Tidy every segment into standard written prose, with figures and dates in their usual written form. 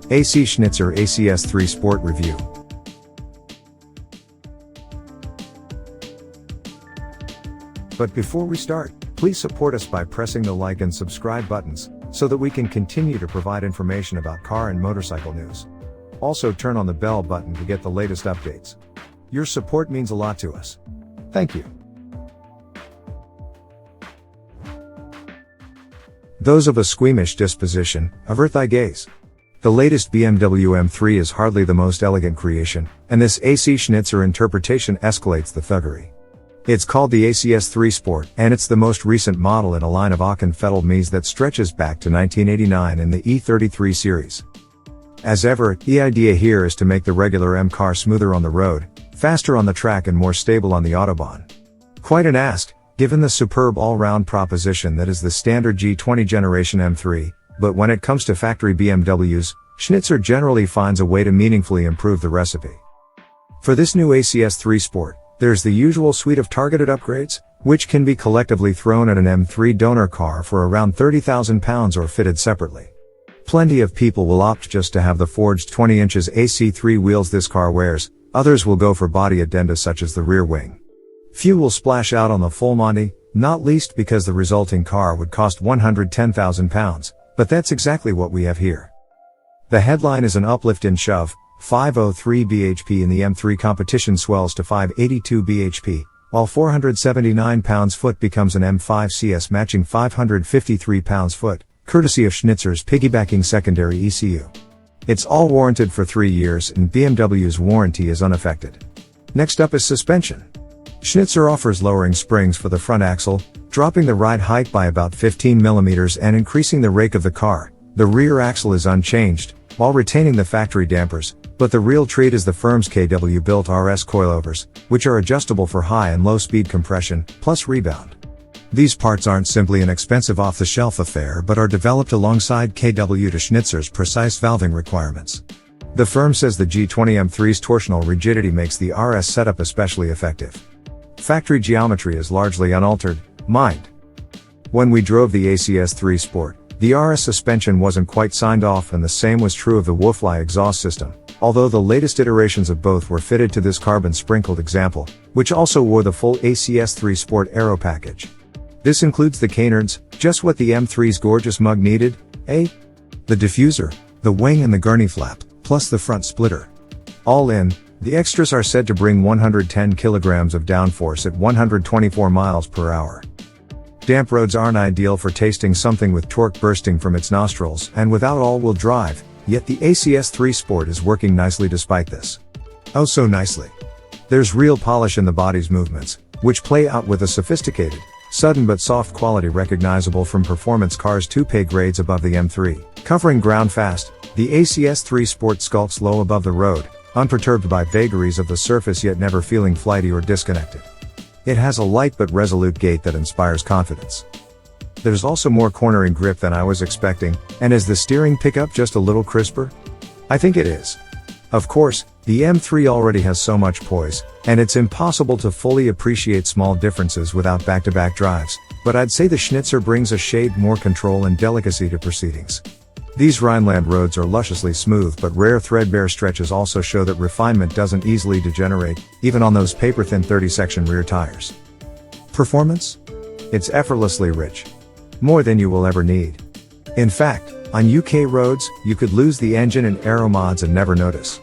AC Schnitzer ACS3 Sport Review. But before we start, please support us by pressing the like and subscribe buttons, so that we can continue to provide information about car and motorcycle news. Also turn on the bell button to get the latest updates. Your support means a lot to us. Thank you. Those of a squeamish disposition, avert thy gaze. The latest BMW M3 is hardly the most elegant creation, and this AC Schnitzer interpretation escalates the thuggery. It's called the ACS3 Sport, and it's the most recent model in a line of Aachen-fettled M3s that stretches back to 1989 in the E33 series. As ever, the idea here is to make the regular M car smoother on the road, faster on the track and more stable on the autobahn. Quite an ask, given the superb all-round proposition that is the standard G20-generation M3, but when it comes to factory BMWs, Schnitzer generally finds a way to meaningfully improve the recipe. For this new ACS3 Sport, there's the usual suite of targeted upgrades, which can be collectively thrown at an M3 donor car for around £30,000 or fitted separately. Plenty of people will opt just to have the forged 20 inches AC3 wheels this car wears, others will go for body addenda such as the rear wing. Few will splash out on the full Monty, not least because the resulting car would cost £110,000, but that's exactly what we have here. The headline is an uplift in shove, 503 bhp in the M3 competition swells to 582 bhp, while 479 pounds-foot becomes an M5 CS matching 553 pounds-foot, courtesy of Schnitzer's piggybacking secondary ECU. It's all warranted for 3 years and BMW's warranty is unaffected. Next up is suspension. Schnitzer offers lowering springs for the front axle, dropping the ride height by about 15 mm and increasing the rake of the car. The rear axle is unchanged, while retaining the factory dampers, but the real treat is the firm's KW-built RS coilovers, which are adjustable for high and low speed compression, plus rebound. These parts aren't simply an expensive off-the-shelf affair but are developed alongside KW to Schnitzer's precise valving requirements. The firm says the G20 M3's torsional rigidity makes the RS setup especially effective. Factory geometry is largely unaltered, mind. When we drove the ACS3 Sport, the RS suspension wasn't quite signed off and the same was true of the Woofly exhaust system, although the latest iterations of both were fitted to this carbon-sprinkled example, which also wore the full ACS3 Sport aero package. This includes the canards, just what the M3's gorgeous mug needed, eh? The diffuser, the wing and the gurney flap, plus the front splitter. All in, the extras are said to bring 110 kilograms of downforce at 124 miles per hour. Damp roads aren't ideal for tasting something with torque bursting from its nostrils and without all-wheel drive, yet the ACS3 Sport is working nicely despite this. Oh so nicely. There's real polish in the body's movements, which play out with a sophisticated, sudden but soft quality recognizable from performance cars 2 pay grades above the M3. Covering ground fast, the ACS3 Sport skulks low above the road, unperturbed by vagaries of the surface yet never feeling flighty or disconnected. It has a light but resolute gait that inspires confidence. There's also more cornering grip than I was expecting, and is the steering pickup just a little crisper? I think it is. Of course, the M3 already has so much poise, and it's impossible to fully appreciate small differences without back-to-back drives, but I'd say the Schnitzer brings a shade more control and delicacy to proceedings. These Rhineland roads are lusciously smooth but rare threadbare stretches also show that refinement doesn't easily degenerate, even on those paper-thin 30-section rear tires. Performance? It's effortlessly rich. More than you will ever need. In fact, on UK roads, you could lose the engine and aero mods and never notice.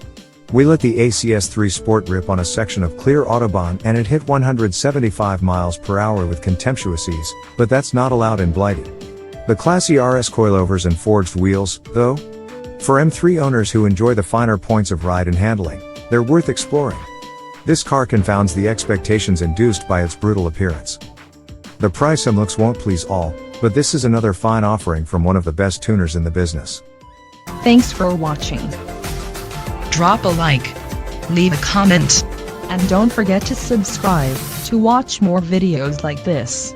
We let the ACS3 Sport rip on a section of clear autobahn and it hit 175 miles per hour with contemptuous ease, but that's not allowed in Blighty. The classy RS coilovers and forged wheels, though? For M3 owners who enjoy the finer points of ride and handling, they're worth exploring. This car confounds the expectations induced by its brutal appearance. The price and looks won't please all, but this is another fine offering from one of the best tuners in the business. Thanks for watching. Drop a like, leave a comment, and don't forget to subscribe to watch more videos like this.